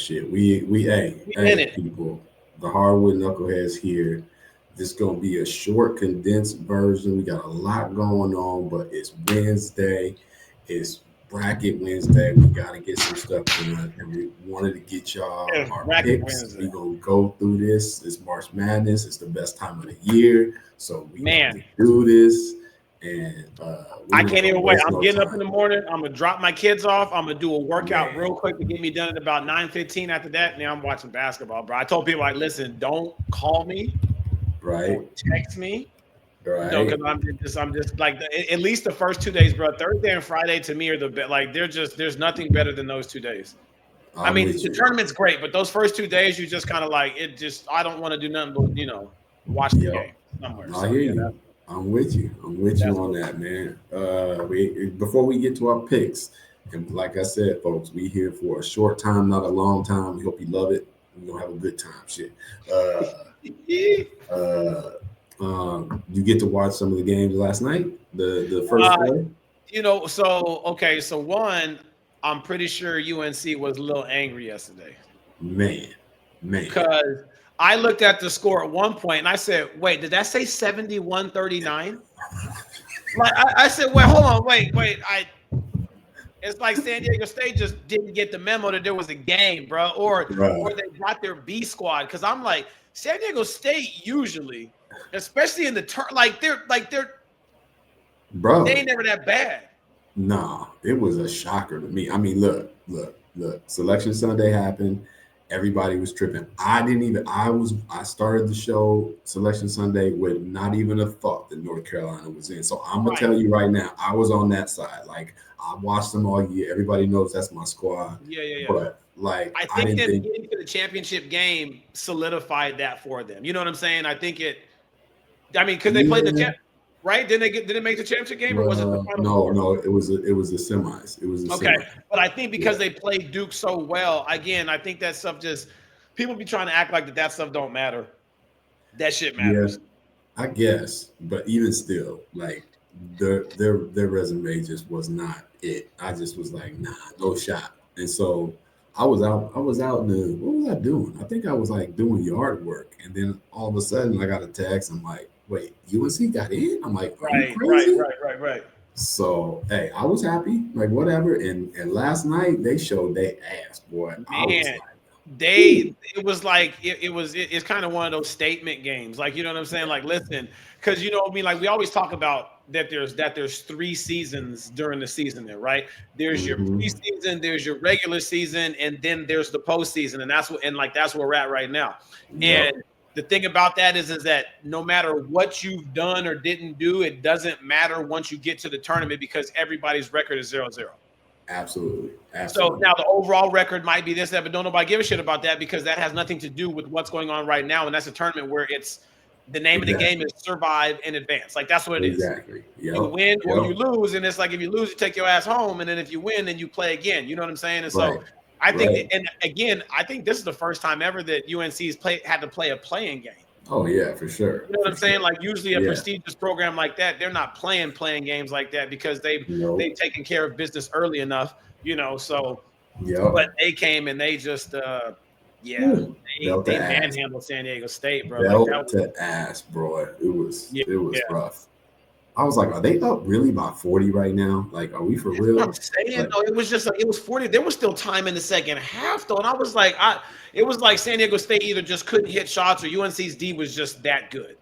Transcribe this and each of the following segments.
shit. Hey, it. people, the hardwood knuckleheads here. This gonna be a short, condensed version. We got a lot going on, but it's Wednesday. It's bracket Wednesday. We gotta get some stuff done, and we wanted to get y'all It's our Bracket picks. Wednesday. We gonna go through this. It's March Madness. It's the best time of the year, so we got Man, to do this. And I we not can't gonna even wait. waste I'm no getting up in time, the morning. I'm gonna drop my kids off. I'm gonna do a workout man. real quick to get me done at about 9:15. After that, now I'm watching basketball, bro. I told people like, listen, don't call me, Right, don't text me. No, right. because I'm just like at least the first 2 days, bro. Thursday and Friday to me are the best. Like there's nothing better than those 2 days. I I'm mean, with the you. tournament's great, but those first 2 days, you just kind of like it. Just I don't want to do nothing but watch the Yep. game somewhere. I So hear yeah, you. I'm with you. I'm with you that's on cool. that, man. We before we get to our picks, and like I said, folks, we here for a short time, not a long time. We hope you love it. We're gonna have a good time. Shit. Uh, you get to watch some of the games last night. The first Uh, four. so okay, so one, I'm pretty sure UNC was a little angry yesterday Man, man, because I looked at the score at one point and I said, "Wait, did that say 71-39?" Like I said, "Wait, hold on, wait." It's like San Diego State just didn't get the memo that there was a game, bro, or bro, they got their B squad. Because I'm like, San Diego State usually, especially in the turn, they bro. ain't never that bad. Nah, it was a shocker to me. I mean, look. Selection Sunday happened. Everybody was tripping. I started the show Selection Sunday with not even a thought that North Carolina was in. So I'm gonna Right. tell you right now, I was on that side. Like I watched them all year. Everybody knows that's my squad. Yeah. But like I I think didn't them think, getting to the championship game solidified that for them. You know what I'm saying? I mean, because they played the yeah. champ, right? Did it make the championship game or was it the Well, final no, four? no, it was the semis. It was the Okay, semis. but I think because Yeah. they played Duke so well, again, I think that stuff just people be trying to act like that stuff don't matter. That shit Yeah. matters. I guess, but even still, like their resume just was not it. I just was like, nah, no shot. And so I was out in the what was I doing? I think I was like doing yard work, and then all of a sudden I got a text. I'm like, wait, UNC got in? I'm like, are you Right, right, crazy? right, right, right. So hey, I was happy, like whatever. And last night they showed their ass, boy. I was Man, like, they ooh, it was like it's kind of one of those statement games. Like, you know what I'm saying? Like, listen, because you know what I mean, like we always talk about that there's 3 seasons during the season there, right? There's your mm-hmm, preseason, there's your regular season, and then there's the postseason, and that's where we're at right now. yep, And the thing about that is that no matter what you've done or didn't do, it doesn't matter once you get to the tournament because everybody's record is 0-0. absolutely, So absolutely, now the overall record might be this, that, but don't nobody give a shit about that because that has nothing to do with what's going on right now. And that's a tournament where it's the name of the game exactly, is survive and advance. Like that's what it is. exactly, You yep, win or you yep. lose, and it's like if you lose, you take your ass home, and then if you win, then you play again. You know what I'm saying? And so Right. I think, Right. and again, I think this is the first time ever that UNC's had to play a playing game. Oh yeah, for sure. You know what For I'm saying? sure. Like usually a Yeah. prestigious program like that, they're not playing games like that because they've Nope. taken care of business early enough. So Yep. but they came and they just yeah, Whew. Belt they to ass. manhandled San Diego State, bro. Like that Belt was to ass, bro. yeah, It yeah. was rough. I was like, are they up really by 40 right now? Like, are we for That's what real? I'm saying. Like, Though it was just like it was 40. There was still time in the second half though, and I was like, it was like San Diego State either just couldn't hit shots or UNC's D was just that good.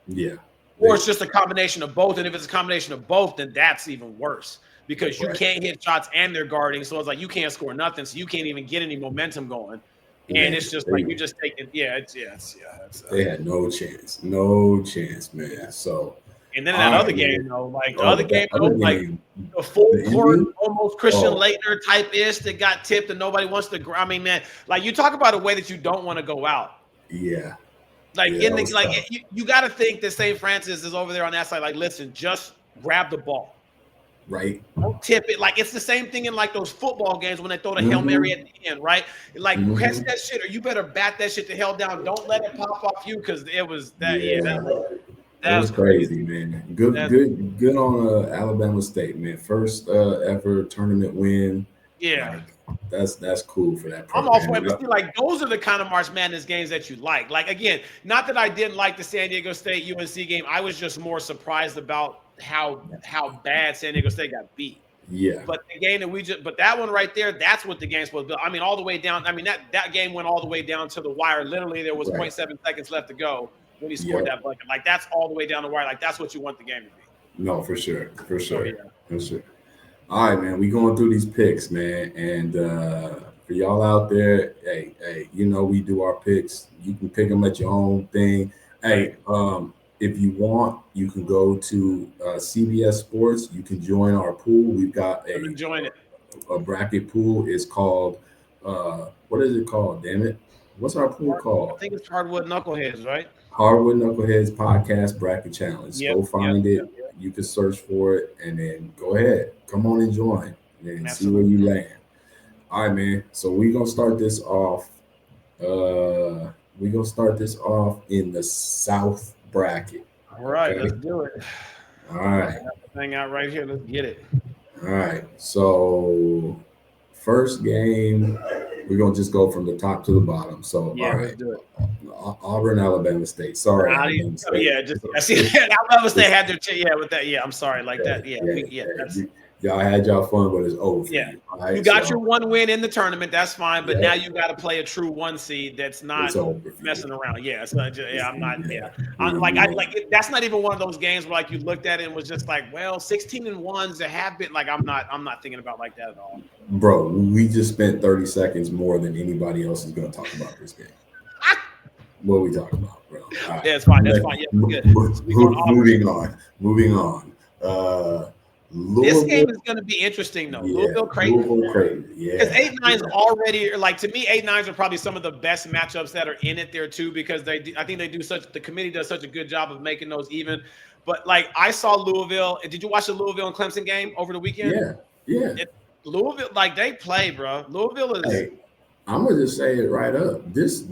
yeah. Or They it's just a combination of both. And if it's a combination of both, then that's even worse because you right. can't hit shots and they're guarding. So it's like you can't score nothing. So you can't even get any momentum going. And Man, it's just like you're just taking, it's they had no chance. No chance, man. So and then in that all other right, man. game, though, like the other Oh, game, that other though, like game, the full the court, ending. almost Christian Oh, Laettner type ish that got tipped and nobody wants to. I mean, man, like you talk about a way that you don't want to go out. yeah. Like Yeah, in that the was like tough. you got to think that St. Francis is over there on that side. Like, listen, just grab the ball. Right. Don't tip it. Like it's the same thing in like those football games when they throw the Hail Mary Mm-hmm. at the end, right? Like catch Mm-hmm. that shit, or you better bat that shit the hell down. Don't let it pop off you because it was that. Yeah, Yeah. It that was was crazy. crazy, man. Good, That's good, good on Alabama State, man. First ever tournament win. yeah. Like That's cool for that I'm all for program. it, but see, like those are the kind of March Madness games that you like. Like again, not that I didn't like the San Diego State UNC game. I was just more surprised about how bad San Diego State got beat. Yeah, But the game that but that one right there, that's what the game's supposed to be. I mean, all the way down. I mean, that game went all the way down to the wire. Literally, there was zero right. point 0.7 seconds left to go when he scored Yep. that bucket. Like that's all the way down the wire. Like that's what you want the game to be. No, for sure, for So sure, yeah, for sure. All right, man. We going through these picks, man, and for y'all out there, hey, we do our picks. You can pick them at your own thing. right. Hey, if you want, you can go to CBS Sports. You can join our pool. We've got I'm enjoying it. a bracket pool. It's called what is it called? Damn it! What's our pool I called? think it's hardwood knuckleheads, right? Hardwood Knuckleheads Podcast Bracket Challenge. Yep, Go yep, find yep, it. yep. You can search for it and then go ahead. Come on and join and see where Absolutely. you land. All right, man. So we're gonna start this off. We're gonna start this off in the South bracket. All right, Okay. let's do it. All right. Hang out right here. Let's get it. All right. So first game, we're gonna just go from the top to the bottom. So Yeah, all let's right. do it. Auburn, Alabama State. Sorry, Alabama State. Yeah, just I see that. Alabama State had their yeah with that. Yeah, I'm sorry, like Yeah, that. Yeah, that's y'all had y'all fun, but it's over for yeah. you. All right, You got so your one win in the tournament, that's fine. But yeah, now you got to play a true one seed that's not it's over for you. messing around. Yeah, it's not just, yeah, I'm not. Yeah, I, yeah, like yeah. I like it, that's not even one of those games where like you looked at it and was just like, well, 16-1s that have been like I'm not thinking about like that at all. Bro, we just spent 30 seconds more than anybody else is going to talk about this game. What are we talking about, bro? All right. Yeah, it's fine. That's fine. Yeah, good. So we going Auburn. Moving on. This Louisville, game is going to be interesting though. yeah, Louisville Creighton. Louisville Creighton, yeah. Because 8-9s yeah. already like to me, 8-9s are probably some of the best matchups that are in it there too, because I think the committee does such a good job of making those even. But like I saw Louisville. Did you watch the Louisville and Clemson game over the weekend? Yeah. Louisville, like they play, bro. Louisville is. Hey, I'm gonna just say it right up. This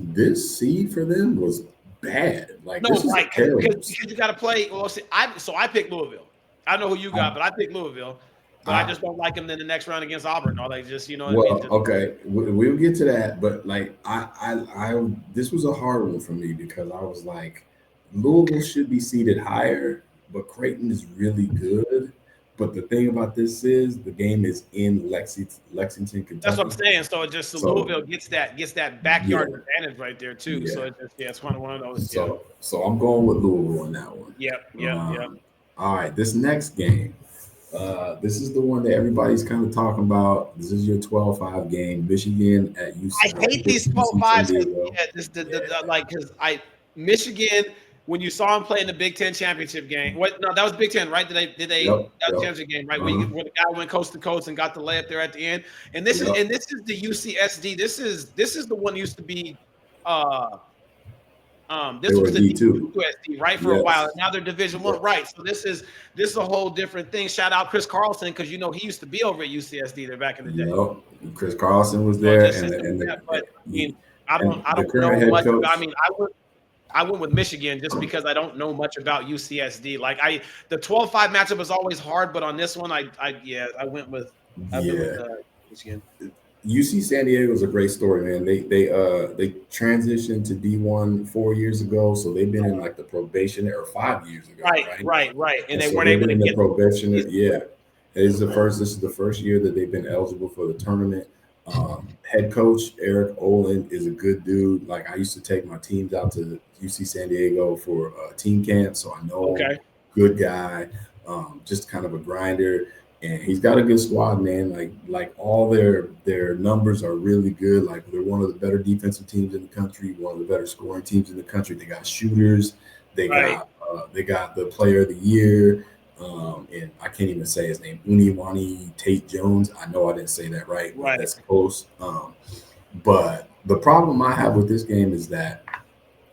seed for them was bad. Like No, this is right, terrible. because you got to play. Well, see, I picked Louisville. I know who you got, but I picked Louisville. But I just don't like them in the next round against Auburn. Or they just, you know what I mean? Just, okay, we'll get to that. But like, I this was a hard one for me because I was like, Louisville should be seated higher, but Creighton is really good. But the thing about this is the game is in Lexington, Kentucky. that's what I'm saying. So it just Louisville gets that backyard advantage right there too. Yeah. So it just it's one of those. So I'm going with Louisville on that one. Yep. All right, this next game. This is the one that everybody's kind of talking about. This is your 12-5 game, Michigan at UC. I hate these 12-5s. Like because Michigan. When you saw him play in the Big Ten championship game, no, that was Big Ten, right? Did they? Yep, that was championship game, right? Where the guy went coast to coast and got the layup there at the end. And this is the UCSD. This is the one that used to be. This was the USD, right, for a while. And now they're Division One, right? So this is a whole different thing. Shout out Chris Carlson because he used to be over at UCSD there back in the day. Yep. Chris Carlson was there, but I mean, I don't know much about. I mean, I went with Michigan just because I don't know much about UCSD. Like the 12-5 matchup was always hard, but on this one, I went with Michigan. UC San Diego is a great story, man. They transitioned to D1 4 years ago, so they've been in like the probation or 5 years ago. Right. And they so weren't able to get probation. Yeah, this is the first year that they've been eligible for the tournament. Head coach Eric Olin is a good dude. Like I used to take my teams out to UC San Diego for team camp, so I know him. Good guy, just kind of a grinder, and he's got a good squad, man. Like all their numbers are really good. Like they're one of the better defensive teams in the country, one of the better scoring teams in the country. They got shooters. They got the player of the year. And I can't even say his name, Uniwani Tate Jones. I know I didn't say that right. That's close. But the problem I have with this game is that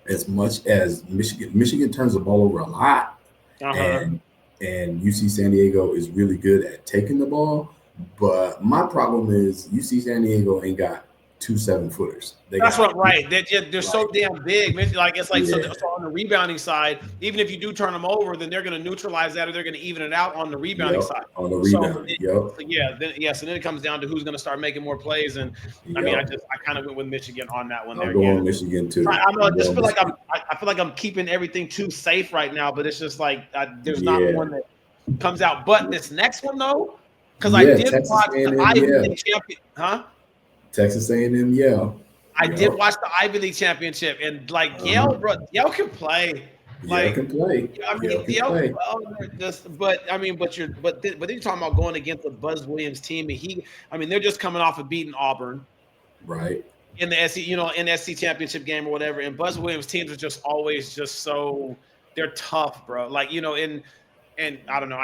as much as Michigan turns the ball over a lot, and UC San Diego is really good at taking the ball. But my problem is UC San Diego ain't got 2 7-footers. That's what, right. They're so damn big. Like it's like so Yeah. on the rebounding side, even if you do turn them over, then they're going to neutralize that or they're going to even it out on the rebounding Yep. side. On the So, rebound. Yep. so then it comes down to who's going to start making more plays. And I mean, Yep. I kind of went with Michigan on that one there. I'm going Yeah, Michigan too. I know. I I'm just going feel like Michigan. I feel like I'm keeping everything too safe right now, but it's just like there's not Yeah. one that comes out. But this next one though, because I Yeah, did Texas watch the A&M, Ivy yeah. League champion, huh? Texas A&M, yeah. I did watch the Ivy League championship, and like Yale, bro, Yale can play. Yale Like, can play. I mean, Yale can Yale play. just, but I mean, but then you're talking about going against the Buzz Williams team, and I mean, they're just coming off of beating Auburn, Right. in the SC, in the SC championship game or whatever. And Buzz Williams teams are just always just so they're tough, bro. Like, and I don't know,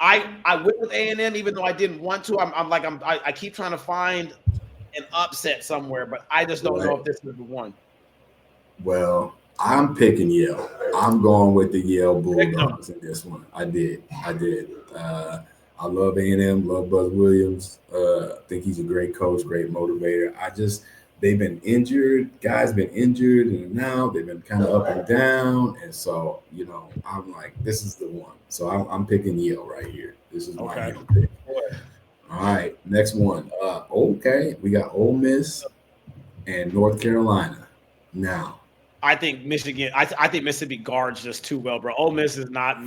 I went with A&M even though I didn't want to. I keep trying to find an upset somewhere, but I just don't know if this is the one. Well, I'm picking Yale. I'm going with the Yale Bulldogs in this one. I did. I love A&M, love Buzz Williams. I think he's a great coach, great motivator. They've been injured. Guys been injured, and now they've been kind of up and down. And so, I'm like, this is the one. So I'm picking Yale right here. This is my Yale pick. All right, next one. Okay, we got Ole Miss and North Carolina. Now, I think Michigan. I think Mississippi guards just too well, bro. Ole Miss is not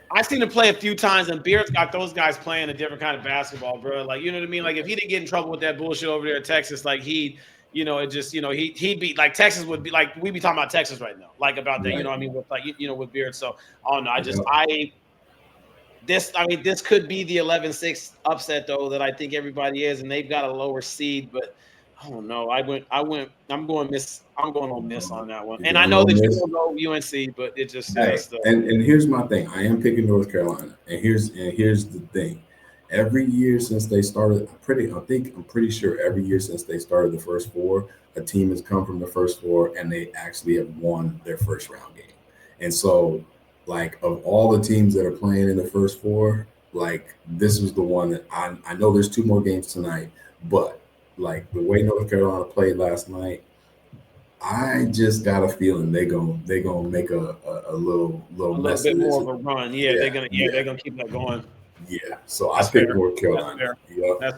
I've seen him play a few times, and Beard's got those guys playing a different kind of basketball, bro. Like, you know what I mean? Like, if he didn't get in trouble with that bullshit over there in Texas, like he'd be like Texas would be like we'd be talking about Texas right now, like about that. Right. You know what I mean? With with Beard. So I don't know. This could be the 11-6 upset though that I think everybody is, and they've got a lower seed, but I don't know. I'm going Ole Miss on that one. And I know that you will go UNC, but it just and here's my thing. I am picking North Carolina. And here's the thing. Every year since they started, I'm pretty sure every year since they started the first four, a team has come from the first four and they actually have won their first round game. And so, like, of all the teams that are playing in the first four, like, this was the one that I know there's 2 more games tonight, but like the way North Carolina played last night, I just got a feeling they're gonna make a little bit more of a run. Yeah, they're gonna keep that going. Yeah, so I picked North Carolina. That's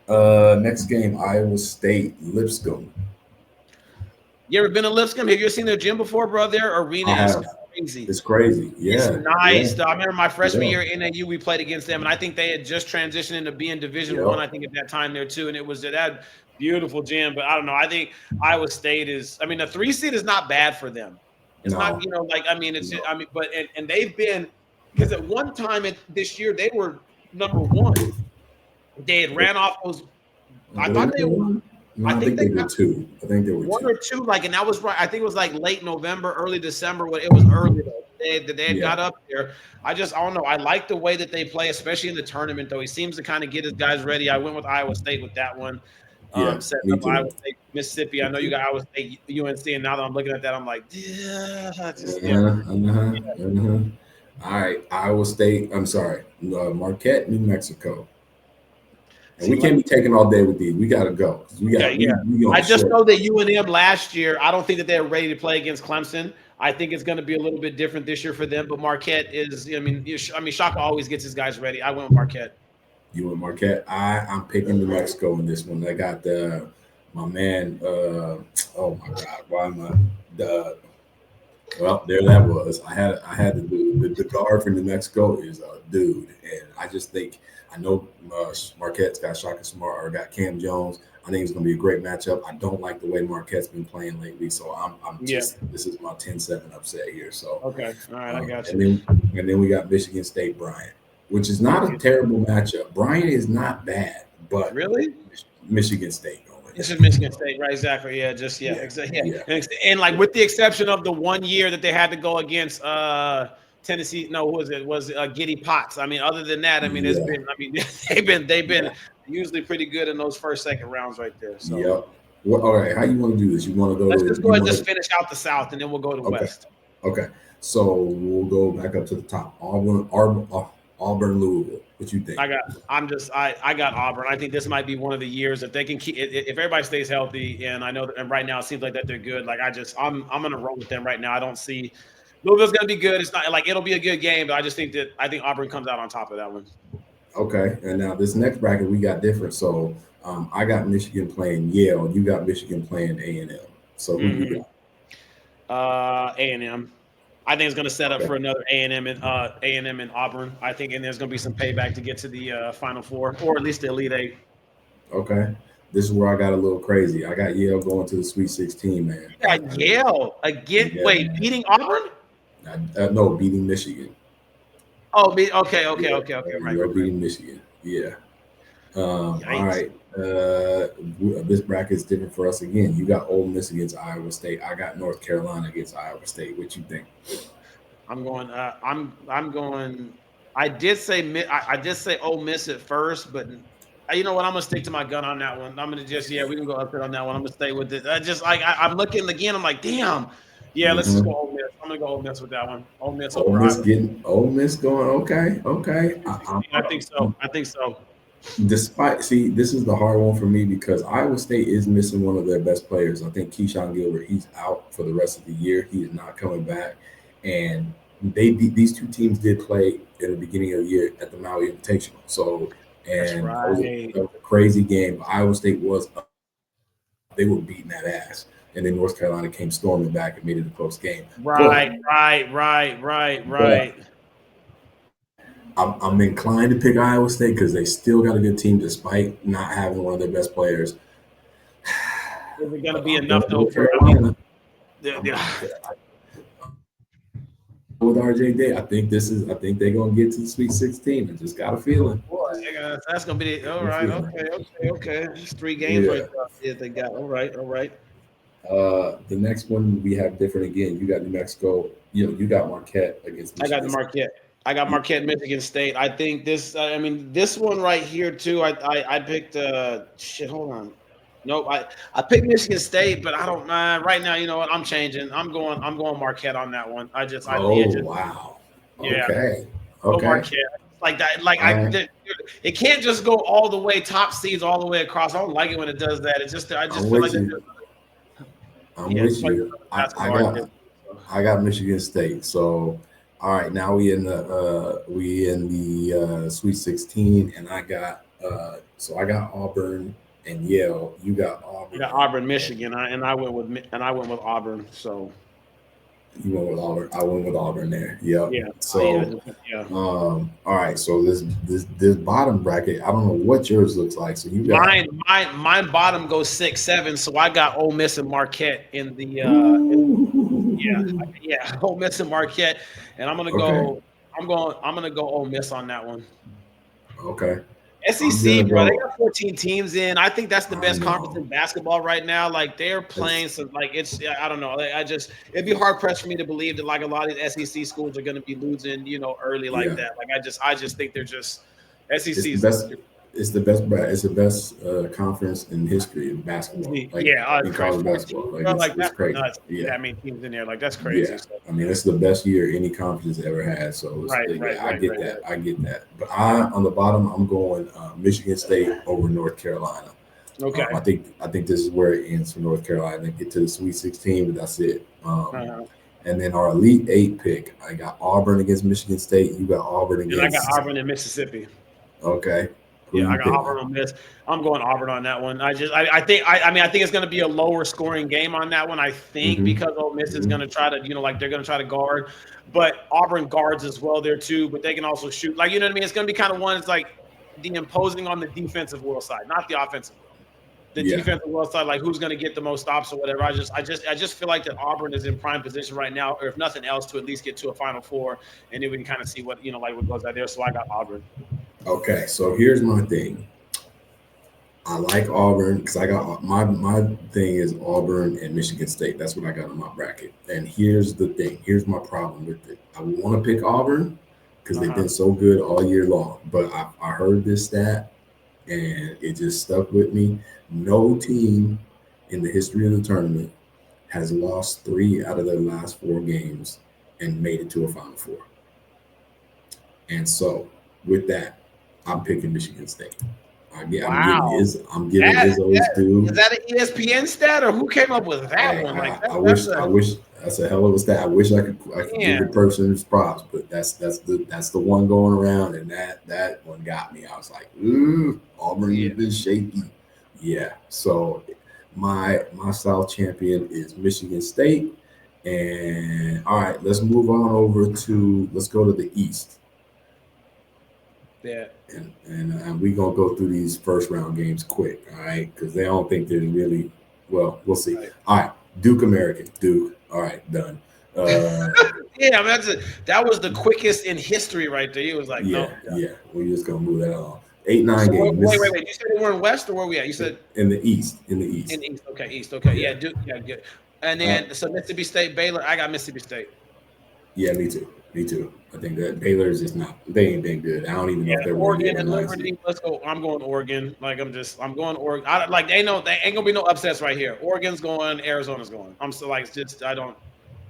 fair. Next game, Iowa State, Lipscomb. You ever been to Lipscomb? Have you ever seen their gym before, bro? Their arena is crazy. It's crazy. Yeah. It's nice. Yeah. I remember my freshman year at NAU, we played against them, and I think they had just transitioned into being Division I, I think, at that time there too. And it was that beautiful gym. But I don't know. I think Iowa State the 3 seed is not bad for them. It's not, but they've been, because at one time this year they were number 1. They had ran off those. I thought they were. No, I think they were 2. I think they were 1 or 2, and that was right. I think it was like late November, early December. It was early though. They had got up there. I don't know. I like the way that they play, especially in the tournament. Though he seems to kind of get his guys ready. I went with Iowa State with that one. Setting up Iowa State, Mississippi. I know you got Iowa State, UNC, and now that I'm looking at that, I'm like, All right, Iowa State. I'm sorry, Marquette, New Mexico. And we can't be taking all day with these. We got to go. I just know that UNM last year, I don't think that they're ready to play against Clemson. I think it's going to be a little bit different this year for them. But Marquette is, Shaka always gets his guys ready. I went with Marquette. You went Marquette. I'm picking New Mexico in this one. I got my man. Oh my God, why am I? Well, there that was. I had to do the guard for New Mexico is a dude, and I just think. I know Marquette's got Shaka Smart or got Cam Jones. I think it's going to be a great matchup. I don't like the way Marquette's been playing lately, so this is my 10-7 upset here. So okay, all right, I got you. And then we got Michigan State Bryant, which is not a terrible matchup. Bryant is not bad, but really Michigan State. This is Michigan State, right? Exactly. Yeah, exactly. Yeah. And like with the exception of the 1 year that they had to go against Tennessee, no, who was it? Was Giddy Potts? I mean, other than that, it's been. They've been usually pretty good in those first, second rounds right there. So. Yep. Well, all right. How you want to do this? You want to go? Let's just go ahead and just finish out the South, and then we'll go to West. Okay. So we'll go back up to the top. Auburn, Louisville. What you think? I got Auburn. I think this might be one of the years that they can keep if everybody stays healthy. And I know that, and right now it seems like that they're good. Like I'm gonna roll with them right now. I don't see Louisville's gonna be good. It's not like it'll be a good game, but I think Auburn comes out on top of that one. Okay, and now this next bracket we got different. So I got Michigan playing Yale. You got Michigan playing A&M. So who you Mm-hmm. got? A&M. I think it's going to set up Okay. for another A&M and Auburn. I think, and there's going to be some payback to get to the Final Four or at least the Elite Eight. Okay. This is where I got a little crazy. I got Yale going to the Sweet 16, man. You got Yale again. Yeah, Wait, man. beating Auburn? No, beating Michigan. Oh, okay, Yeah, right, Yale right. beating Michigan. Yeah. All Yikes. right. This bracket is different for us again. You got Ole Miss against Iowa State. I got North Carolina against Iowa State. What you think? I'm going. I'm going. I did say Ole Miss at first, but you know what? I'm gonna stick to my gun on that one. I'm gonna just we can go upset on that one. I'm gonna stay with it. I just like I'm looking again. I'm like, damn. Yeah, let's just go Mm-hmm. Ole Miss. I'm gonna go Ole Miss with that one. Ole Miss over Iowa. Ole Miss going. Okay, okay. Sweet 16. I think so. I think so. Despite see, this is the hard one for me because Iowa State is missing one of their best players. I think Keyshawn Gilbert, he's out for the rest of the year. He is not coming back, and these two teams did play in the beginning of the year at the Maui Invitational. So, That's and right. that was a crazy game. Iowa State was they were beating that ass, and then North Carolina came storming back and made it a close game. Right, But right. I'm inclined to pick Iowa State because they still got a good team despite not having one of their best players. Is it going to But be I'm going enough though with for? I mean, Carolina. I'm, the with RJ Day. I think they're gonna get to the Sweet 16. I just got a feeling. boy, that's gonna be all right. Okay. It's 3 games right Yeah. there. Yeah, they got all right. The next one we have different again. You got New Mexico. You got Marquette against I got the Michigan State. Marquette. I got Marquette, Michigan State. I think this. I mean, this one right here too. I picked. Shit. Hold on. Nope. I picked Michigan State, but I don't mind right now. You know what? I'm changing. I'm going Marquette on that one. I think Oh it just wow. yeah. Okay. Go Okay. Marquette. Like that. Like All right. it can't just go all the way top seeds all the way across. I don't like it when it does that. It's just I I'm just feel like with that. you. I'm Yeah, with just like you. basketball right there. So, I got Michigan State. So all right, now we in the Sweet 16, and I got Auburn and Yale. You got I got Auburn Auburn, and Michigan, and I went with Auburn. So you went with Auburn. I went with Auburn there. Yep. yeah, So yeah. all right. So this bottom bracket, I don't know what yours looks like. So you got Mine bottom goes 6-7. So I got Ole Miss and Marquette in the ooh, Ole Miss and Marquette, and okay, I'm gonna go Ole Miss on that one. okay. I'm SEC, gonna bro, they go. got 14 teams in. I think that's the I best conference know. in basketball right now. Like they're playing It's some, like it's I don't know. I just it'd be hard pressed for me to believe that like a lot of these SEC schools are going to be losing, early like yeah. that. Like I just think they're just It's SEC the is best. It's the best conference in history in basketball, like yeah, in it's crazy. college 14, basketball. Like bro, like it's that's crazy. nuts. Yeah, That many teams in there, like that's crazy. yeah. So, I mean, it's the best year any conference has ever had. So yeah, right. I get that. But on the bottom, I'm going Michigan State over North Carolina. Okay. I think this is where it ends for North Carolina. They get to the Sweet 16, but that's it. Uh, And then our Elite Eight pick, I got Auburn against Michigan State. You got Auburn and I got against Auburn in Mississippi. okay. Who Yeah, I you got picking? Auburn on this. I'm going Auburn on that one. I think I think it's going to be a lower scoring game on that one. I think Mm-hmm. because Ole Miss is Mm-hmm. going to try to like they're going to try to guard, but Auburn guards as well there too. But they can also shoot. Like you know what I mean? It's going to be kind of one. It's like the imposing on the defensive will side, not the offensive will. The Yeah. defensive will side, like who's going to get the most stops or whatever. I just feel like that Auburn is in prime position right now, or if nothing else, to at least get to a Final Four, and then we can kind of see what like what goes out there. So I got Auburn. Okay. So here's my thing. I like Auburn because I got my thing is Auburn and Michigan State. That's what I got on my bracket. And here's the thing. Here's my problem with it. I want to pick Auburn because they've Uh-huh. been so good all year long. But I heard this stat and it just stuck with me. No team in the history of the tournament has lost 3 out of their last 4 games and made it to a Final Four. And so with that, I'm picking Michigan State. Wow. I'm giving Izzo's Is due. that an ESPN stat or who came up with that Hey, one? Like that's I a wish that's a hell of a stat. I wish I could give the man. person his props, but that's the one going around, and that one got me. I was like, ooh, Auburn has Yeah. been shaky. Yeah. So my South champion is Michigan State, and all right, let's move on over to let's go to the East, Yeah. and we gonna go through these first round games quick, all right? Because they don't think there's really well, we'll see. Right. All right, Duke American, Duke. All right, done. Uh, Yeah, I mean, that was the quickest in history right there. He was like, yeah, no. Yeah. yeah. We're just gonna move that on. 8-9 So game. This wait. You said they were in West or where we at? You said in the East. In the in East. the East. Okay, East. Okay, Yeah. yeah, Duke. Yeah, good. And Uh, then so Mississippi State, Baylor. I got Mississippi State. yeah, me too. Me too. I think that Baylor is just not. They ain't been good. I don't even know Yeah, if they're worthy Oregon of a and nine seed. Liberty. Let's go. I'm going Oregon. I'm going Oregon. Like they ain't gonna be no upsets right here. Oregon's going, Arizona's going. I'm still like just I don't.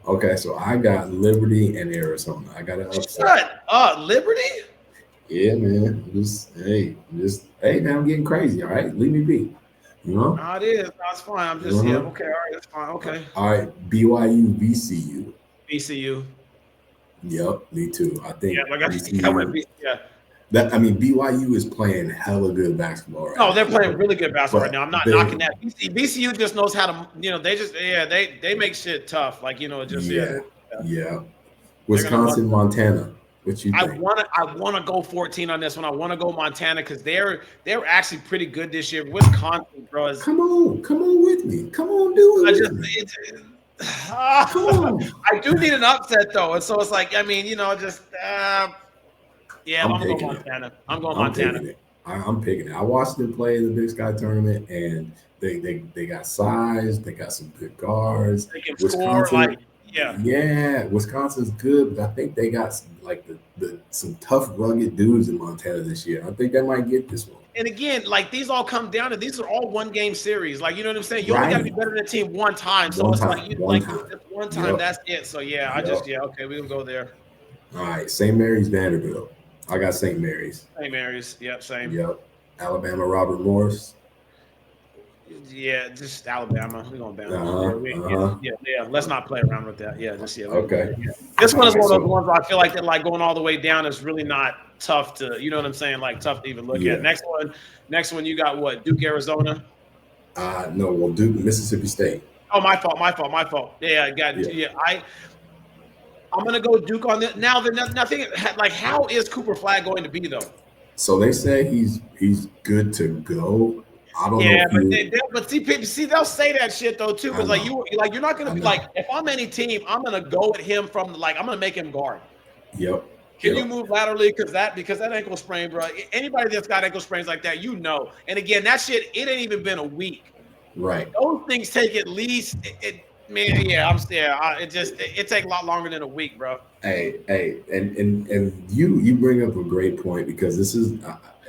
Okay, so I got Liberty and Arizona. I got an upset. Shut up, Liberty. Yeah, man. Just hey, man. I'm getting crazy. All right, leave me be. You know. No, it is. That's fine. I'm just yeah. Uh-huh. Okay, all right. That's fine. Okay. All right, BYU, VCU. BCU. Yep, me too. I Yeah, think like I went. VCU. Yeah. That I mean, BYU is playing hella good basketball right No, they're now, playing really good basketball right but now. I'm not they, knocking that. VCU just knows how to, they just, they make shit tough. Like, just, yeah, yeah. they're gonna run. Wisconsin, Montana. What you I think? wanna go 14 on this one. I want to go Montana because they're actually pretty good this year. Wisconsin, bro, is Come on with me. Come on, do I it just with me. Come on. I do need an upset though, and so it's like I mean, just yeah, I'm I'm gonna go picking it. Montana. I'm going I'm Montana. picking it. I'm picking it. I watched them play in the Big Sky tournament, and they got size. They got some good guards. They can score like Wisconsin, yeah. yeah, Wisconsin's good, but I think they got like the some tough, rugged dudes in Montana this year. I think they might get this one. And again, like these all come down to these are all one game series. Like you know what I'm saying? You only got to be Right. better than a team one time. So One it's like time. you One like time. just one time. Yep. That's it. So yeah, Yep. okay, we can go there. All right. St. Mary's, Vanderbilt. I got St. Mary's. St. Mary's. Yep, same. Yep. Alabama, Robert Morris. Yeah, just Alabama. We're going Bama. Uh-huh. Yeah. Let's not play around with that. Yeah, just Okay. Yeah. This one is All right, one of those so ones where I feel like that like going all the way down is really not tough to, you know what I'm saying? Like tough to even look yeah. at. Next one, you got what? Duke, Arizona. No, well, Duke, Mississippi State. Oh, my fault. Yeah, I got Yeah. yeah. I'm gonna go Duke on this. Now, nothing like how is Cooper Flag going to be though? So they say he's good to go. I don't know Yeah, if he. but see, they'll say that shit though too. I Because like know. you're not gonna I be know. like if I'm any team, I'm gonna go at him from like I'm gonna make him guard. Yep. Can you Yep. move laterally? Because that ankle sprain, bro. Anybody that's got ankle sprains like that, And again, that shit, it ain't even been a week. Right. Those things take at least man. Yeah, I'm still. It take a lot longer than a week, bro. Hey, and you bring up a great point because this is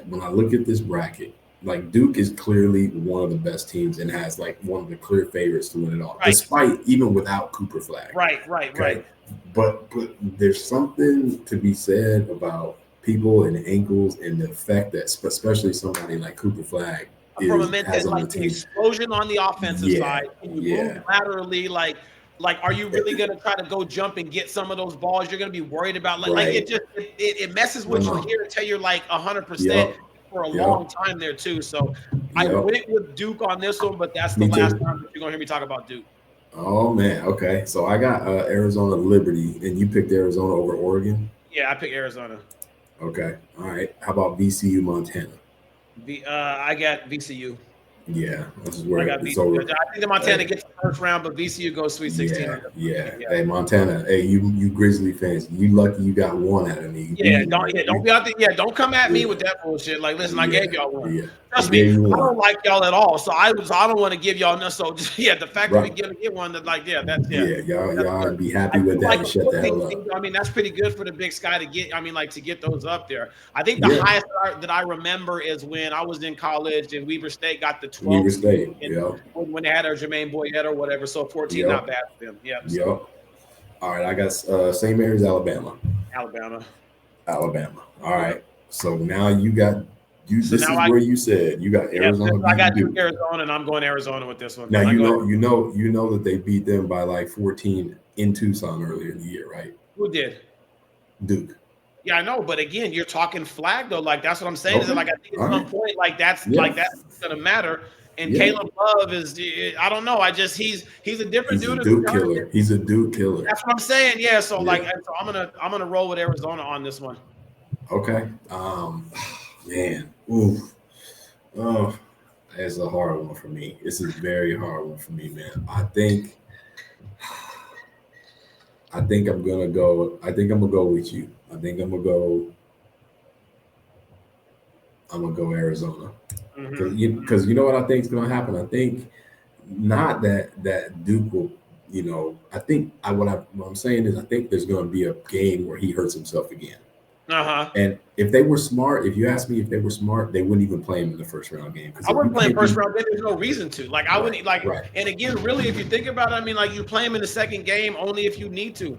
when I look at this bracket, like Duke is clearly one of the best teams and has like one of the clear favorites to win it all, Right. despite even without Cooper Flag. Right. Okay? But there's something to be said about people and ankles and the fact that especially somebody like Cooper Flag From a has mental, on the like the team. explosion on the offensive Yeah, side. Can you yeah. move laterally? Like, are you really gonna try to go jump and get some of those balls? You're gonna be worried about like Right. it messes with No. you here until you're like 100% Yep. for a Yep. long time there too. So I Yep. went with Duke on this one, but that's the Me last too. time that you're gonna hear me talk about Duke. Oh man, okay. So I got Arizona Liberty, and you picked Arizona over Oregon. Yeah, I picked Arizona. Okay, all right. How about VCU Montana? I got VCU. Yeah, this is I where got it's VCU. over. I think the Montana Hey, gets the first round, but VCU goes Sweet 16. yeah. Hey Montana, hey you Grizzly fans, you lucky you got one out of me. Don't be out there. Yeah, don't come at me with that bullshit. Like, listen, I gave y'all one. Yeah, Trust I me, gave you I one. don't like y'all at all. So I don't want to give y'all no. So the fact that we Right. get one that like that's Yeah, y'all good. be happy I with do that like and the shut the 14 hell up. teams. I mean, that's pretty good for the Big Sky to get. I mean, like to get those up there. I think the Yeah, highest that I remember is when I was in college and Weber State got the 12 Weaver State. and Yeah, when they had our Jermaine Boyette or whatever. So 14, not yep, bad for them. Yeah. yep. So All right, I got St. Mary's, Alabama. Alabama. Alabama. All Yeah. right. So now you got you. So This now is where you said you got Arizona I beating got Duke, Duke. Arizona, and I'm going Arizona with this one. Now I go you know that they beat them by like 14 in Tucson earlier in the year, right? Who did? Duke. Yeah, I know, but again, you're talking flag though. Like that's what I'm saying. Is that Okay. like I think All at some right. point, Yeah. that's gonna matter. And Yeah. Caleb Love is, I don't know. I just he's a different He's a dude in the Duke tournament. killer. He's a Duke killer. That's what I'm saying. Yeah. So like, Yeah. so I'm gonna roll with Arizona on this one. Okay. Man. Ooh. Oh, it's a hard one for me. It's a very hard one for me, man. I think I'm gonna go. I think I'm gonna go with you. I think I'm gonna go. I'm gonna go Arizona because you know what I think is gonna happen. I think not that Duke will. You know, I think what I'm saying is I think there's gonna be a game where he hurts himself again. Uh-huh. And if they were smart, if you ask me if they were smart, they wouldn't even play him in the first round game because I if you wouldn't play him can't first do round. Then there's no reason to. Like I right, wouldn't like. right, And again, really, if you think about it, I mean, like you play him in the second game only if you need to.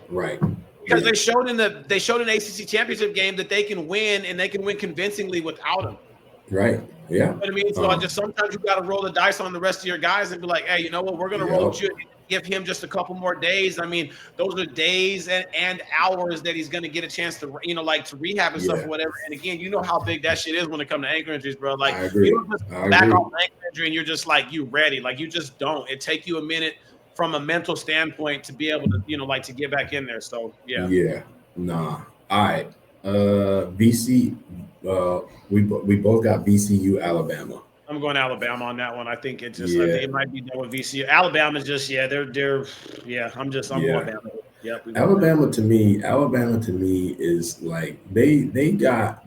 right, Because yeah, they showed an ACC championship game that they can win and they can win convincingly without him. right, You yeah, know what I mean? So I just sometimes you got to roll the dice on the rest of your guys and be like, hey, you know what? We're going to roll with yep, you and give him just a couple more days. I mean, those are days and hours that he's going to get a chance to, like to rehab and stuff yeah. or whatever. And again, you know how big that shit is when it comes to ankle injuries, bro. Like I you agree. don't just I back agree. off an ankle injury and you're just like you ready. Like you just don't. It take you a minute from a mental standpoint to be able to, like to get back in there. So yeah. Yeah, nah. All right. BC. We both got VCU, Alabama. I'm going Alabama on that one. I think I Yeah, think it might be done with VCU. Alabama's just, they're, yeah. I'm going yeah. Bama. Yep, we going Bama. Alabama to me is like they got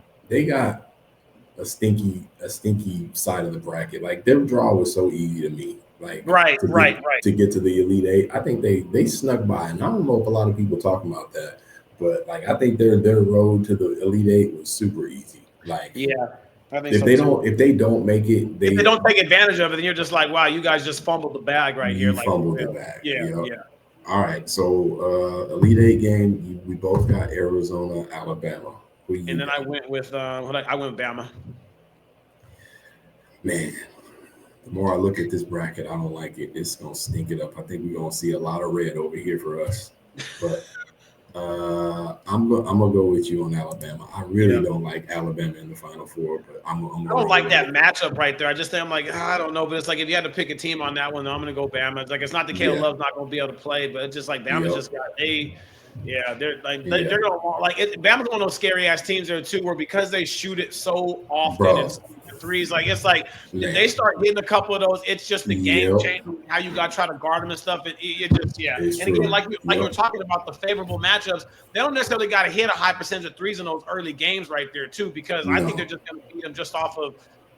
a stinky side of the bracket. Like their draw was so easy to me. Like Right, to get right, right. to get to the Elite Eight. I think they snuck by, and I don't know if a lot of people talking about that, but like I think their road to the Elite Eight was super easy. Like Yeah, I think so too. if they don't make it, If they don't take advantage of it, then you're just like, wow, you guys just fumbled the bag right here. you Like for fumbled the real. bag. Yeah, Yep. yeah. All right. So Elite Eight game, we both got Arizona, Alabama. Who you And then I got? went with I went with Bama. Man, the more I look at this bracket, I don't like it. It's gonna stink it up. I think we're gonna see a lot of red over here for us. But I'm gonna go with you on Alabama. I really Yeah. don't like Alabama in the Final Four, but I'm I gonna don't like roll that with matchup right there. I just think I'm like, I don't know, but it's like if you had to pick a team on that one, I'm gonna go Bama. It's like it's not that it. Caleb Yeah. Love's not gonna be able to play, but it's just like Bama's Yep. just got they're like Yeah. they're gonna like Bama's one of those scary ass teams there too, where because they shoot it so often and Bro. so many threes, like it's like if they Man. start hitting a couple of those, it's just the game Yep. change how you got to try to guard them and stuff. It just It's And again, true. like you were Yep. talking about the favorable matchups, they don't necessarily got to hit a high percentage of threes in those early games right there too, because I think they're No. just gonna beat them just off of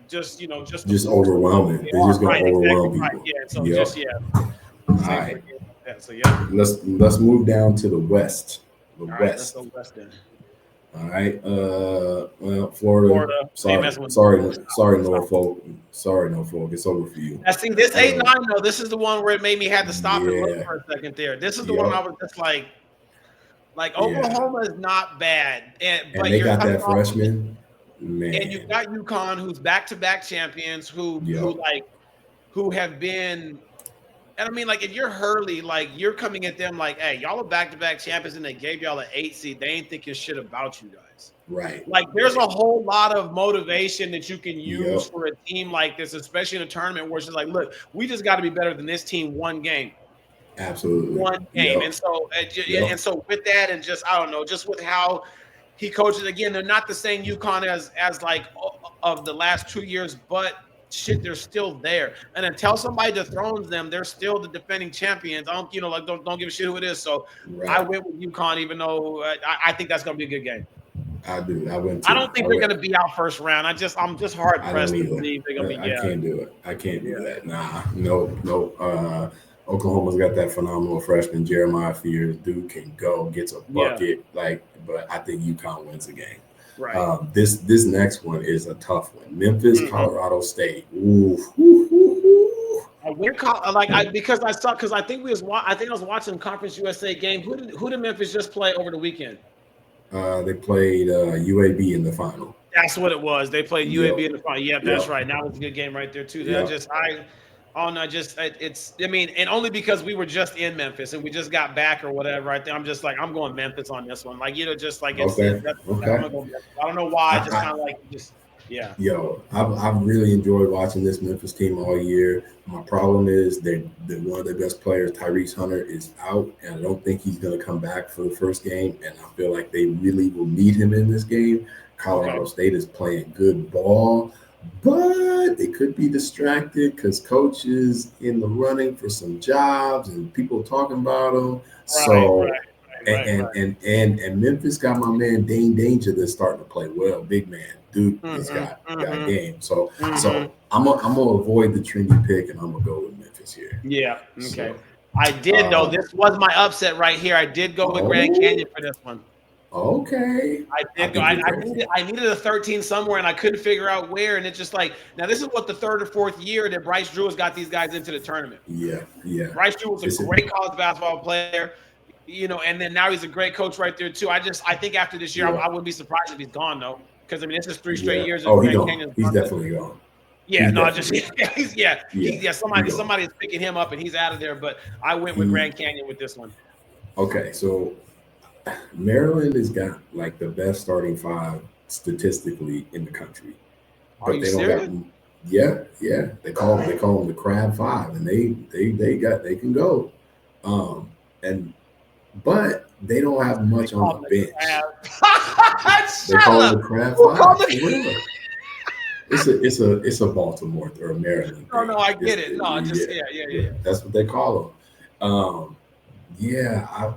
just the Just force of what overwhelming. they They're are. just gonna Right, exactly overwhelm right. people. Yeah. So Yep. All same for right. the game like that. So yeah. Let's move down to the West. The All right, let's West. go West then. All right. Well, Florida. Florida, ain't Sorry, messing with sorry, sorry, Stop. Norfolk. Sorry, Norfolk. It's over for you. I see this Uh, 8-9 though. This is the one where it made me had to stop and look yeah. for a second there. This is the one I Yep. was just like Yeah. Oklahoma is not bad, And but they you're got coming that off of freshman. and you've Man. got UConn who's back-to-back champions Yep. who have been. And I mean, like, if you're Hurley, like, you're coming at them like, hey, y'all are back-to-back champions, and they gave y'all an 8 seed. They ain't thinking shit about you guys. Right. Like, there's a whole lot of motivation that you can use Yep. for a team like this, especially in a tournament where it's just like, look, we just got to be better than this team one game. Absolutely. One game. Yep. And so, Yep. with that, and just, I don't know, just with how he coaches, again, they're not the same UConn as like of the last 2 years, but shit, they're still there. And until somebody dethrones them, they're still the defending champions. I don't, don't give a shit who it is. So I Right. went with UConn, even though I think that's going to be a good game. I do. I went I to. don't think I they're went. going to be out first round. I'm just hard I pressed don't to either. believe they're going to be. I Yeah, can't do it. I can't do yeah, that. Nah. Nope. Nope. Oklahoma's got that phenomenal freshman Jeremiah Fears. Dude can go, gets a yeah. bucket. But I think UConn wins the game. Right. This next one is a tough one. Memphis, Mhm. Colorado State. Ooh. Ooh, ooh, ooh. Because I think I was watching Conference USA game. Who did Memphis just play over the weekend? They played UAB in the final. That's what it was. They played Yep. UAB in the final. Yeah, that's Yep. right. That was a good game right there too. Yep. Oh no, it's. I mean, and only because we were just in Memphis and we just got back or whatever. Right there, I'm just like I'm going Memphis on this one. Like just like Okay. I'm Okay. gonna go Memphis. I don't know why. Just I, kind of like just yeah. Yo, I've really enjoyed watching this Memphis team all year. My problem is they're one of their best players, Tyrese Hunter, is out, and I don't think he's going to come back for the first game. And I feel like they really will need him in this game. Okay. Colorado State is playing good ball, but they could be distracted because coach is in the running for some jobs and people talking about him. Right. So Right. and Memphis got my man Dane Danger that's starting to play well. Big man, dude, has Mm-hmm. got Mm-hmm. game. So Mm-hmm. I'm gonna avoid the trendy pick and I'm gonna go with Memphis here. Yeah. Okay. So I did though. uh, This was my upset right here. I did go with Grand oh, Canyon for this one. okay. I I did go. think you're crazy. I needed a 13 somewhere, and I couldn't figure out where. And it's just like now, this is what the third or fourth year that Bryce Drew has got these guys into the tournament. Yeah, yeah. Bryce Drew was a This is, great college basketball player, and then now he's a great coach right there too. I think after this year, yeah, I wouldn't be surprised if he's gone though, because I mean this is three straight yeah. years of Oh, he Grand gone. Canyon's He's gone. definitely gone. Yeah, He's no, just definitely gone. Yeah, he gone. somebody's picking him up and he's out of there. But I went with He Grand Canyon with this one. okay. So Maryland has got like the best starting five statistically in the country, Are but you they don't got. serious? Yeah, yeah. They call them the Crab Five, and they can go. Um, and but they don't have They much on call the him the bench. crab. They Shut call them up. the Crab Who called Five the? for real. It's a Baltimore or a Maryland No, no, thing. I get it. No, just Yeah, yeah. yeah. That's what they call them. Yeah,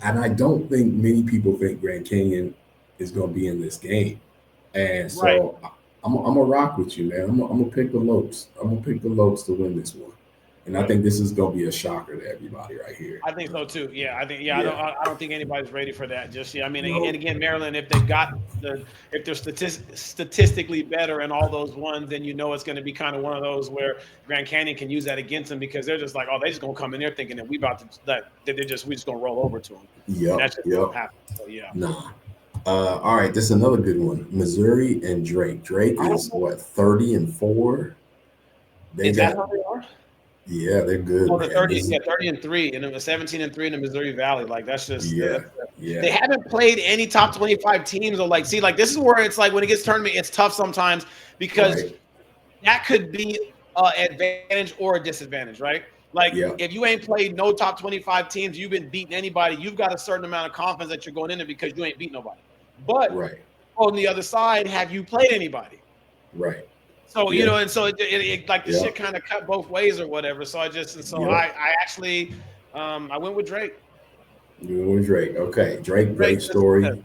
and I don't think many people think Grand Canyon is going to be in this game. And Right. so I'm gonna rock with you, man. I'm gonna pick the Lopes. I'm gonna pick the Lopes to win this one. And I Good. think this is gonna be a shocker to everybody right here. I think so too. Yeah, I think. Yeah, Yeah. I don't think anybody's ready for that just yet. I mean, and No. again, Maryland, if they've got if they're statistically better in all those ones, then it's going to be kind of one of those where Grand Canyon can use that against them because they're just like, oh, they just gonna come in there thinking that we just gonna roll over to them, and Yep. that's just Yep. what happens. So yeah. Nah. All right, this is another good one. Missouri and Drake. Drake I don't is know. what 30-4. They Is that got how they are? yeah, they're good, Oh, the man. 30, This yeah, 30-3, and then the 17-3 in the Missouri Valley. Like that's just yeah, they yeah, haven't played any top 25 teams. Or like, see, like this is where it's like when it gets tournament, it's tough sometimes because right. that could be an advantage or a disadvantage, right? Like Yeah, if you ain't played no top 25 teams, you've been beating anybody, you've got a certain amount of confidence that you're going in there because you ain't beat nobody. But right, on the other side, have you played anybody? right. So Yeah, and so it like the yeah, shit kind of cut both ways or whatever. So yep. I actually I went with Drake. You went with Drake. Okay, Drake, Drake great just story.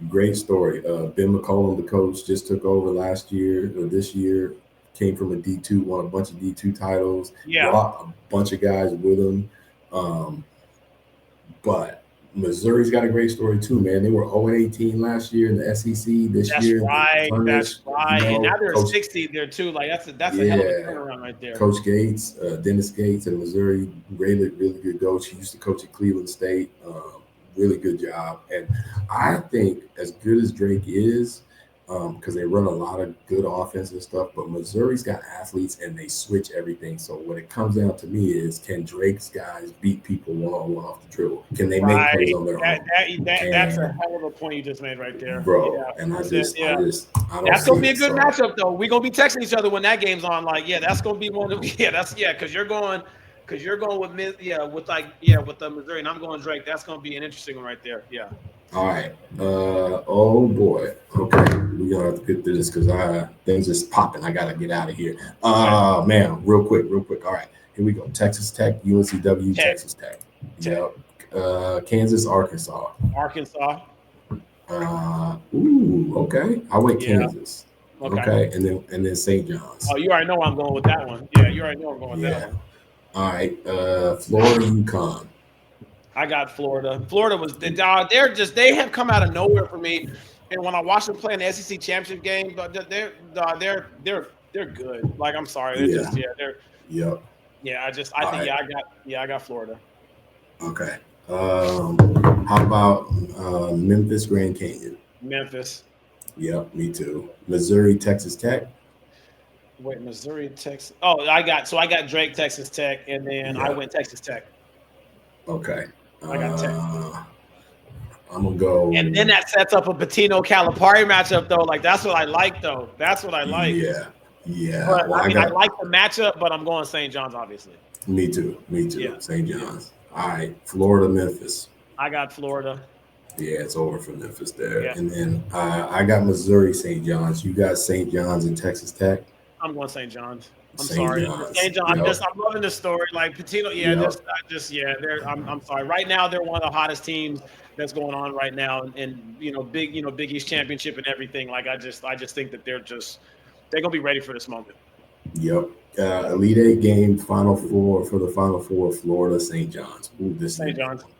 Great story. Ben McCollum, the coach, just took over last year or this year. Came from a D2, won a bunch of D2 titles, yeah, brought a bunch of guys with him. Um, but Missouri's got a great story too, man. They were 0-18 last year in the SEC. This that's year, the right, tournament, and now they're Coach, 60 there too. Like that's a hell of a yeah, turnaround right there. Coach Gates, Dennis Gates at Missouri, really, really good coach. He used to coach at Cleveland State. Really good job. And I think as good as Drake is, because they run a lot of good offense and stuff, but Missouri's got athletes and they switch everything. So what it comes down to me is, can Drake's guys beat people one-on-one off the dribble? Can they make plays Right, on their own? that's a And hell of a point you just made right there. bro, Yeah, and yeah. I don't That's see gonna be a it. good So matchup though. We're gonna be texting each other when that game's on. Like, yeah, that's gonna be one of because you're going with with the Missouri, and I'm going Drake. That's gonna be an interesting one right there. Yeah. all right. Oh boy. Okay. We're gonna have to get through this because things is popping. I gotta get out of here. Okay. Man, real quick. All right, here we go. Texas Tech, UNCW, Tech. Texas Tech. Tech. Yep. Kansas, Arkansas. Arkansas. Okay. I went Yeah. Kansas. Okay. Okay, and then St. John's. Oh, you already know I'm going with that one. Yeah, you already know I'm going with that Yeah. one. All right. Florida, UConn. I got Florida. Florida was they have come out of nowhere for me. And when I watch them play in the SEC championship game, they're good. Like I'm sorry, they're Yeah. just they're Yep. yeah. I All think right. I got Florida. Okay. How about Memphis Grand Canyon? Memphis. Yep, me too. Missouri Texas Tech. Wait, Missouri, Texas. Oh, I got Drake, Texas Tech, and then I Yep. went Texas Tech. Okay. I got Tech. I'm gonna And then go. that sets up a Patino Calipari matchup, though. Like that's what I like, though. That's what I like. Yeah, yeah. But Well, I I mean, I got like the matchup, but I'm going St. John's, obviously. me too. Me Yeah, too. St. yeah. John's. All right, Florida, Memphis. I got Florida. Yeah, it's over for Memphis there. Yeah, And then I got Missouri, St. John's. You got St. John's and Texas Tech. I'm going St. John's. I'm St. sorry, John's. St. John. Yep. I'm loving this story. Like Patino, yeah, Yep. yeah. I'm sorry. Right now, they're one of the hottest teams that's going on right now, and Big East championship and everything. Like I just think that they're gonna be ready for this moment. Yep. Elite Eight game, Final Four for the Final Four, Florida, St. John's. Ooh, this is a St. good John's. one.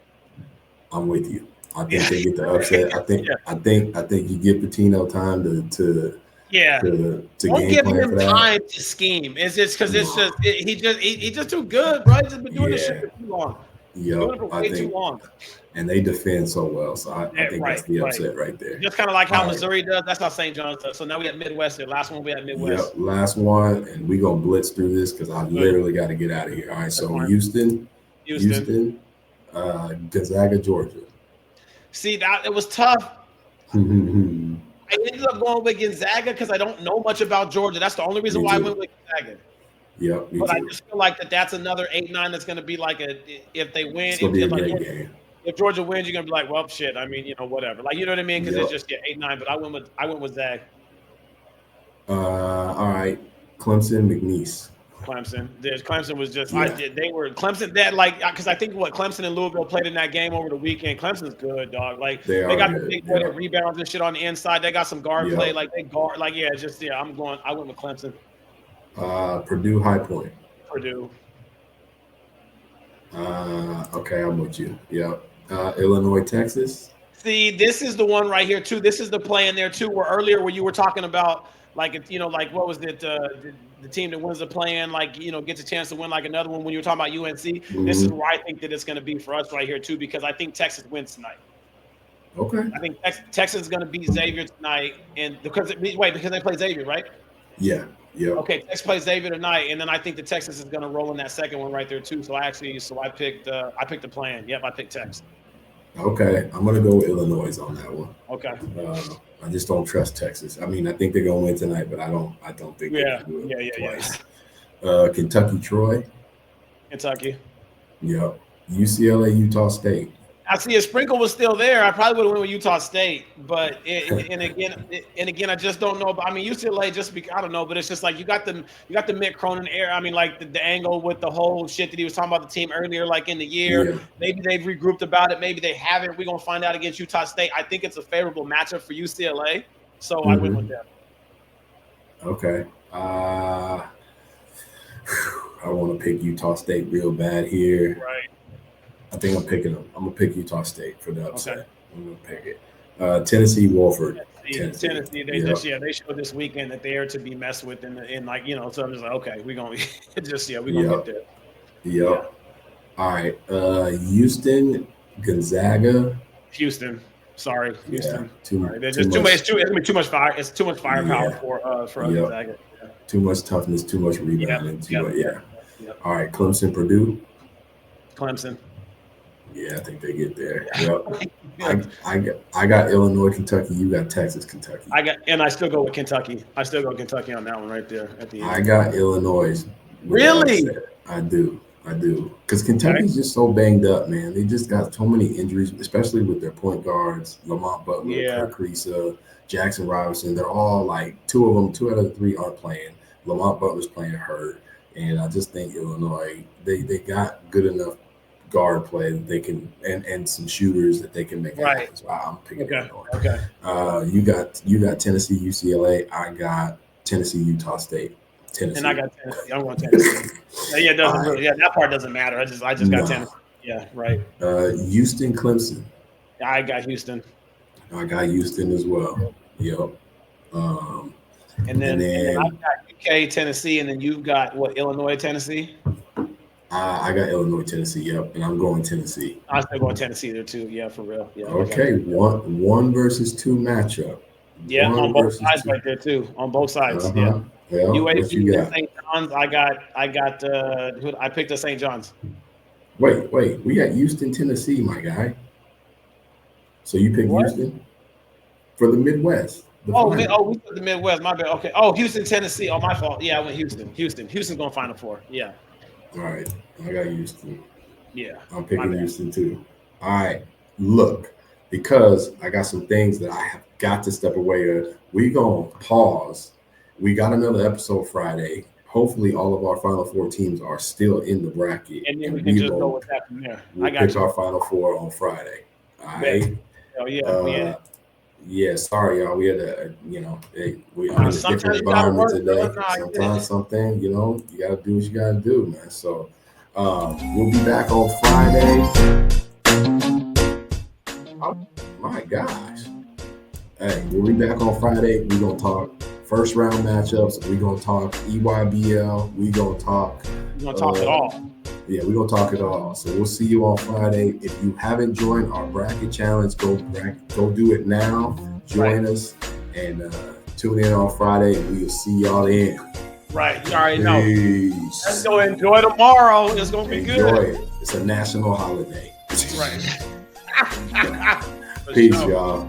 I'm with you. I think Yeah, they get the upset. I think yeah, I think I think you give Patino time yeah. to Don't game give plan him for that. time to scheme. It's just because No. he just too good, bro. He's just been doing this shit Yeah. for too long. Been doing Yep. it for I way too think long. and they defend so well. So I Yeah, think that's right, the right. upset right there. Just kind of like how All right. Missouri does. That's how St. John's does. So now we got Midwest here. Last one we had Yep. Midwest. Last one, and we gonna blitz through this because I Good. literally got to get out of here. All right. That's So fine. Houston, Houston. Gonzaga, Georgia. See that it was tough. Me I ended up going with Gonzaga because I don't know much about Georgia. That's the only reason why I went too. with Gonzaga. Yep. Me But I too. just feel like that's another 8-9 that's going to be like if they win, It's gonna be a like great game. if Georgia wins, you're gonna be like, well, shit. I mean, whatever. Like, you know what I mean? Because it's Yep. just 8-9. But I went with Zag. All right. Clemson, McNeese. Clemson. Clemson was just Yeah. they were Clemson that like because I think what Clemson and Louisville played in that game over the weekend. Clemson's good, dog. Like They they are got the good. big boy that Yep. rebounds and shit on the inside. They got some guard play. Yep. Like they guard. Like yeah, just yeah. I went with Clemson. Purdue, High Point. Purdue. Okay, I'm with you. Yep. Illinois, Texas. See, this is the one right here too. This is the play in there too. Where earlier where you were talking about like like what was it? The team that wins the play-in, like gets a chance to win like another one. When you were talking about UNC, this is Mm-hmm. where I think that it's going to be for us right here too, because I think Texas wins tonight. Okay. I think Texas is going to beat Xavier tonight, and because they play Xavier, right? Yeah. Yep. Okay, Texas plays Xavier tonight, and then I think the Texas is going to roll in that second one right there too. So I picked the plan. Yep, I picked Texas. Okay. I'm gonna go with Illinois on that one. Okay. I just don't trust Texas. I mean, I think they're gonna win tonight, but I don't think they Yeah, can do yeah, it yeah, twice. Kentucky, Troy. Kentucky. Yep. UCLA, Utah State. I see a sprinkle was still there. I probably would have went with Utah State, but and again, I just don't know. But I mean, UCLA I don't know. But it's just like you got the Mick Cronin era. I mean, like the angle with the whole shit that he was talking about the team earlier, like in the year. Yeah. Maybe they've regrouped about it. Maybe they haven't. We're gonna find out against Utah State. I think it's a favorable matchup for UCLA, so I went with them. Okay. I want to pick Utah State real bad here. Right. I think I'm picking them. I'm gonna pick Utah State for the upset. Okay. I'm gonna pick it. Tennessee, Wolford. Tennessee, they showed this weekend that they are to be messed with in like so I'm just like okay, we're gonna get there. Yep. All right. Houston, Gonzaga. Houston, sorry, Houston. Yeah, too Sorry. There's just it's gonna be too much fire. It's too much firepower for Gonzaga. Yeah. Too much toughness, too much rebounding. Yep. All right, Clemson, Purdue. Clemson. Yeah, I think they get there. Yep. I got Illinois, Kentucky. You got Texas, Kentucky. I still go with Kentucky. I still go Kentucky on that one right there at the end. I got Illinois. Really? I do. Because Kentucky's just so banged up, man. They just got so many injuries, especially with their point guards, Lamont Butler, Kirk Creesa, Jackson Robinson. They're all like two out of the three aren't playing. Lamont Butler's playing hurt. And I just think Illinois, they got good enough guard play that they can and some shooters that they can make it happen. So I'm picking Illinois. Okay. You got Tennessee, UCLA. I got Tennessee, Utah State. Tennessee. And I got Tennessee. I'm going Tennessee. Yeah, it doesn't really. Yeah, that part doesn't matter. I just got Tennessee. Yeah, right. Houston, Clemson. I got Houston. I got Houston as well. Yep. And then I've got UK, Tennessee, and then you've got what? Illinois, Tennessee. I got Illinois, Tennessee. Yep, and I'm going Tennessee. I'm still going Tennessee there too. Yeah, for real. Yeah, I got Okay, one versus two matchup. yeah on One both versus sides two. right there too. On both Uh sides. Yeah. huh. Yeah. What UAB you and got? St. John's. I got I picked the St. John's. Wait. We got Houston, Tennessee, my guy. So you pick What? Houston for the Midwest, the final. We took the Midwest. My bad. Okay. Oh, Houston, Tennessee. Oh, my fault. Yeah, I went Houston. Houston's going Final Four. Yeah. All right, I got Houston. Yeah. I'm My picking bad. Houston too. All right, look, because I got some things that I have got to step away of. We gonna pause. We got another episode Friday. Hopefully, all of our Final Four teams are still in the bracket, And then we and can we just go will with that from there. we'll I got pick you. our Final Four on Friday. All Bet. right. Oh yeah, we in Uh, it. yeah, sorry, y'all. We had I'm in a different Sometimes you gotta environment work, bro. today. No, I get it. Sometimes something, you gotta do what you gotta do, man. So, we'll be back on Friday. Oh my gosh! Hey, we'll be back on Friday. We're gonna talk first round matchups. We're gonna talk EYBL. We're gonna talk. We're gonna talk it all. Yeah, we're gonna talk it all. So we'll see you on Friday. If you haven't joined our bracket challenge, go do it now. Join us and tune in on Friday, and we will see y'all then. Right. You already know. Let's Peace. go enjoy tomorrow. It's gonna be Enjoy good. it. It's a national holiday. Right. For Peace, sure. y'all.